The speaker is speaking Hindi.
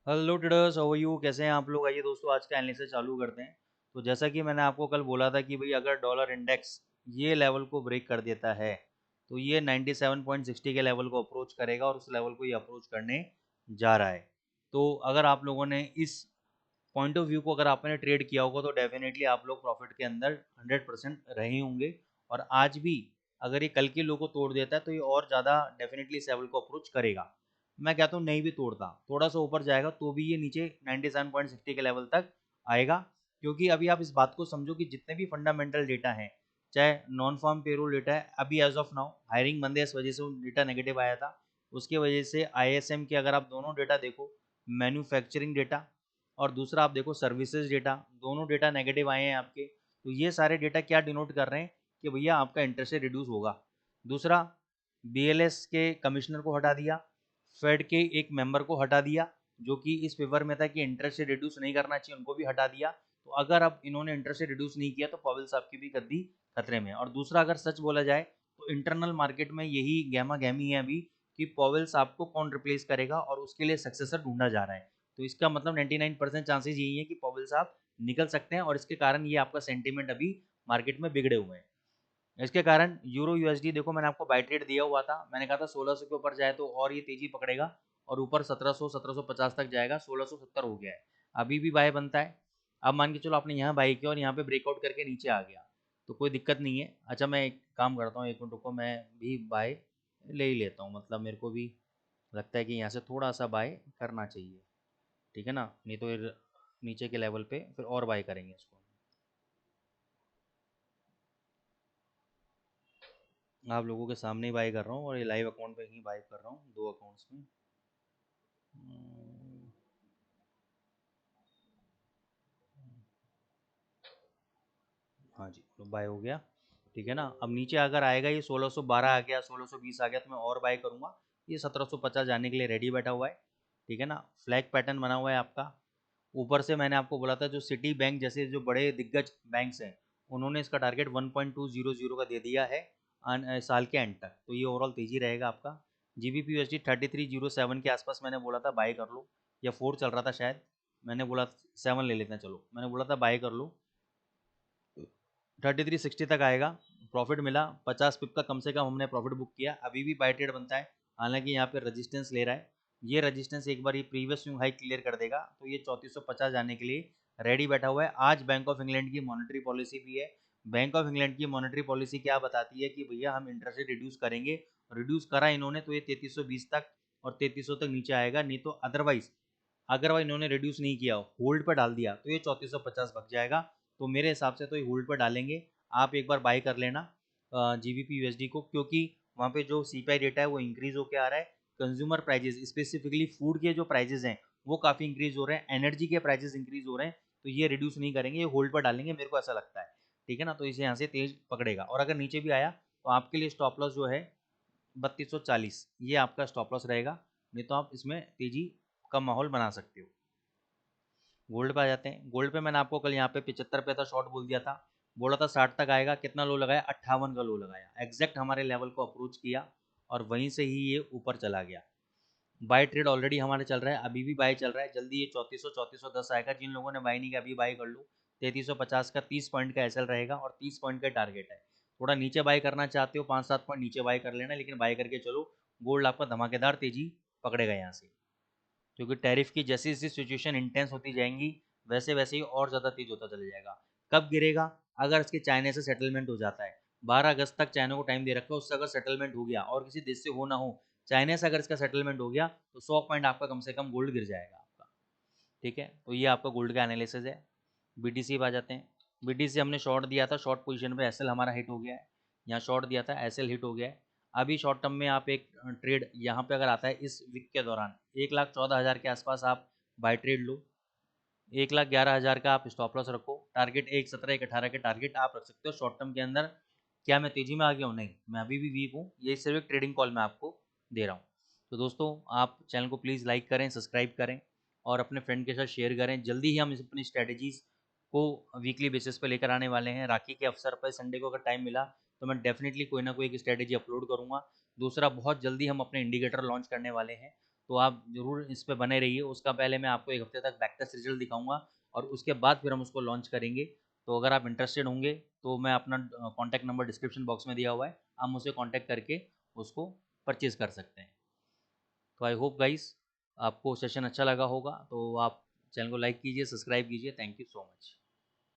Hello traders, how are you? कैसे हैं आप लोग? आइए दोस्तों, आज का एनालिसिस चालू करते हैं। तो जैसा कि मैंने आपको कल बोला था कि भाई अगर डॉलर इंडेक्स ये लेवल को ब्रेक कर देता है तो ये 97.60 के लेवल को अप्रोच करेगा और उस लेवल को ये अप्रोच करने जा रहा है। तो अगर आप लोगों ने इस पॉइंट ऑफ व्यू को अगर आपने ट्रेड किया होगा तो डेफिनेटली आप लोग प्रॉफिट के अंदर 100% रहे होंगे। और आज भी अगर ये कल के लो को तोड़ देता है तो ये और ज़्यादा डेफिनेटली इस लेवल को अप्रोच करेगा। मैं कहता हूँ नहीं भी तोड़ता, थोड़ा सा ऊपर जाएगा तो भी ये नीचे 97.60 के लेवल तक आएगा। क्योंकि अभी आप इस बात को समझो कि जितने भी फंडामेंटल डेटा हैं, चाहे नॉन फार्म पेरोल डेटा है, अभी एज ऑफ नाउ हायरिंग बंद है, इस वजह से वो डेटा नेगेटिव आया था। उसके वजह से आईएसएम के अगर आप दोनों डेटा देखो, मैन्युफैक्चरिंग डेटा और दूसरा आप देखो सर्विसेज डेटा, दोनों डेटा नेगेटिव आए हैं आपके। तो ये सारे डेटा क्या डिनोट कर रहे हैं कि भैया आपका इंटरेस्ट रेट रिड्यूस होगा। दूसरा, बीएलएस के कमिश्नर को हटा दिया, फेड के एक मेंबर को हटा दिया जो कि इस फेवर में था कि इंटरेस्ट रेट रिड्यूस नहीं करना चाहिए, उनको भी हटा दिया। तो अगर अब इन्होंने इंटरेस्ट रेट रिड्यूस नहीं किया तो पॉवेल साहब की भी गद्दी खतरे में है। और दूसरा, अगर सच बोला जाए तो इंटरनल मार्केट में यही गहमा गहमी है अभी कि पॉवेल साहब को कौन रिप्लेस करेगा और उसके लिए सक्सेसर ढूंढा जा रहा है। तो इसका मतलब 99% चांसेस यही है कि पॉवेल साहब निकल सकते हैं और इसके कारण ये आपका सेंटीमेंट अभी मार्केट में बिगड़े हुए हैं। इसके कारण यूरो यूएसडी देखो, मैंने आपको बाय ट्रेड दिया हुआ था, मैंने कहा था 1600 के ऊपर जाए तो और ये तेजी पकड़ेगा और ऊपर 1700 1750 तक जाएगा। 1670 हो गया है, अभी भी बाय बनता है। अब मान के चलो आपने यहाँ बाय किया और यहाँ पे ब्रेकआउट करके नीचे आ गया तो कोई दिक्कत नहीं है। अच्छा, मैं एक काम करता हूँ, एक मिनट रुको, मैं भी बाय ले ही लेता हूँ। मतलब मेरे को भी लगता है कि यहाँ से थोड़ा सा बाय करना चाहिए, ठीक है ना? नहीं तो फिर नीचे के लेवल पे फिर और बाय करेंगे इसको। आप लोगों के सामने ही बाय कर रहा हूँ और ये लाइव अकाउंट पे ही बाय कर रहा हूँ, दो अकाउंट्स में। हम्म, हाँ जी, तो बाय हो गया, ठीक है ना? अब नीचे अगर आएगा ये 1612 आ गया, 1620 आ गया तो मैं और बाय करूँगा। ये 1750 जाने के लिए रेडी बैठा हुआ है, ठीक है ना? फ्लैग पैटर्न बना हुआ है आपका। ऊपर से मैंने आपको बोला था जो सिटी बैंक जैसे जो बड़े दिग्गज बैंक्स हैं उन्होंने इसका टारगेट 1.200 का दे दिया है साल के एंड तक। तो ये ओवरऑल तेजी रहेगा आपका। जीबीपी यूएसडी 3307 के आसपास मैंने बोला था बाय कर लो, या 4 चल रहा था शायद, मैंने बोला 7 ले लेते हैं, चलो मैंने बोला था बाय कर लो। 3360 तक आएगा, प्रॉफिट मिला 50 पिप का कम से कम हमने प्रॉफिट बुक किया। अभी भी बाय ट्रेड बनता है, हालांकि यहाँ पे रजिस्टेंस ले रहा है। ये रजिस्टेंस एक बार ये प्रीवियस स्विंग हाई क्लियर कर देगा तो ये 3450 जाने के लिए रेडी बैठा हुआ है। आज बैंक ऑफ इंग्लैंड की मॉनेटरी पॉलिसी भी है। बैंक ऑफ इंग्लैंड की मॉनेटरी पॉलिसी क्या बताती है कि भैया हम इंटरेस्ट रेट रिड्यूस करेंगे, रिड्यूस करा इन्होंने तो ये 3320 तक और 3300 तक नीचे आएगा। नहीं तो अदरवाइज अगर वह इन्होंने रिड्यूस नहीं किया, होल्ड पर डाल दिया, तो ये 3450 भग जाएगा। तो मेरे हिसाब से तो ये होल्ड पर डालेंगे। आप एक बार बाय कर लेना जीबीपी यूएसडी को, क्योंकि वहाँ पे जो सीपीआई डेटा है वो इंक्रीज होकर आ रहा है। कंज्यूमर प्राइजेस स्पेसिफिकली फूड के जो प्राइजेस हैं वो काफ़ी इंक्रीज हो रहे हैं, एनर्जी के प्राइजेस इंक्रीज हो रहे हैं। तो ये रिड्यूस नहीं करेंगे, ये होल्ड पर डालेंगे, मेरे को ऐसा लगता है, ठीक है ना? तो इसे यहाँ से तेज पकड़ेगा और अगर नीचे भी आया तो आपके लिए स्टॉप लॉस जो है 3240, ये आपका स्टॉप लॉस रहेगा। नहीं तो आप इसमें तेजी का माहौल बना सकते हो। गोल्ड पे आ जाते हैं। गोल्ड पे मैंने आपको कल यहाँ पे 75 पे था शॉर्ट बोल दिया था, बोला था 60 तक आएगा। कितना लो लगाया? 58 का लो लगाया, एग्जैक्ट हमारे लेवल को अप्रोच किया और वहीं से ही ये ऊपर चला गया। बाय ट्रेड ऑलरेडी हमारे चल रहा है, अभी भी बाय चल रहा है। जल्दी ये 3410 आएगा। जिन लोगों ने बाय नहीं किया अभी बाय कर लो। 3350 का 30 पॉइंट का एसएल रहेगा और 30 पॉइंट का टारगेट है। थोड़ा नीचे बाय करना चाहते हो 5-7 पॉइंट नीचे बाय कर लेना, लेकिन बाय करके चलो। गोल्ड आपका धमाकेदार तेजी पकड़ेगा यहाँ से, क्योंकि टैरिफ की जैसी जैसी सिचुएशन इंटेंस होती जाएंगी वैसे वैसे ही और ज़्यादा तेज होता चला जाएगा। कब गिरेगा? अगर इसके चाइना से सेटलमेंट हो जाता है, 12 अगस्त तक चाइना को टाइम दे रखा है, उससे अगर सेटलमेंट हो गया और किसी देश से हो ना हो, चाइना से अगर इसका सेटलमेंट हो गया तो 100 पॉइंट आपका कम से कम गोल्ड गिर जाएगा आपका, ठीक है? तो ये आपका गोल्ड का एनालिसिस है। बीटीसी पे आ जाते हैं। बीटीसी हमने शॉर्ट दिया था, शॉर्ट पोजीशन पे एसएल हमारा हिट हो गया है। यहाँ शॉर्ट दिया था, एसएल हिट हो गया है। अभी शॉर्ट टर्म में आप एक ट्रेड यहाँ पे अगर आता है इस वीक के दौरान 1,14,000 के आसपास आप बाय ट्रेड लो। 1,11,000 का आप स्टॉप लॉस रखो। टारगेट 1,17 1,18 के टारगेट आप रख सकते हो शॉर्ट टर्म के अंदर। क्या मैं तेजी में आ गया हूँ? नहीं, मैं अभी भी वीक हूँ। ये सिर्फ एक ट्रेडिंग कॉल मैं आपको दे रहा हूँ। तो दोस्तों, आप चैनल को प्लीज़ लाइक करें, सब्सक्राइब करें और अपने फ्रेंड के साथ शेयर करें। जल्दी ही हम अपनी स्ट्रेटजीज़ को वीकली बेसिस पे लेकर आने वाले हैं। राखी के अवसर पर संडे को अगर टाइम मिला तो मैं डेफिनेटली कोई ना कोई एक स्ट्रेटजी अपलोड करूँगा। दूसरा, बहुत जल्दी हम अपने इंडिकेटर लॉन्च करने वाले हैं, तो आप ज़रूर इस पे बने रहिए। उसका पहले मैं आपको 1 हफ्ते तक बैक टेस्ट रिजल्ट दिखाऊँगा और उसके बाद फिर हम उसको लॉन्च करेंगे। तो अगर आप इंटरेस्टेड होंगे तो मैं अपना कॉन्टैक्ट नंबर डिस्क्रिप्शन बॉक्स में दिया हुआ है, आप मुझसे कॉन्टैक्ट करके उसको परचेज़ कर सकते हैं। तो आई होप गाइस आपको सेशन अच्छा लगा होगा, तो आप चैनल को लाइक कीजिए, सब्सक्राइब कीजिए। Thank you so much.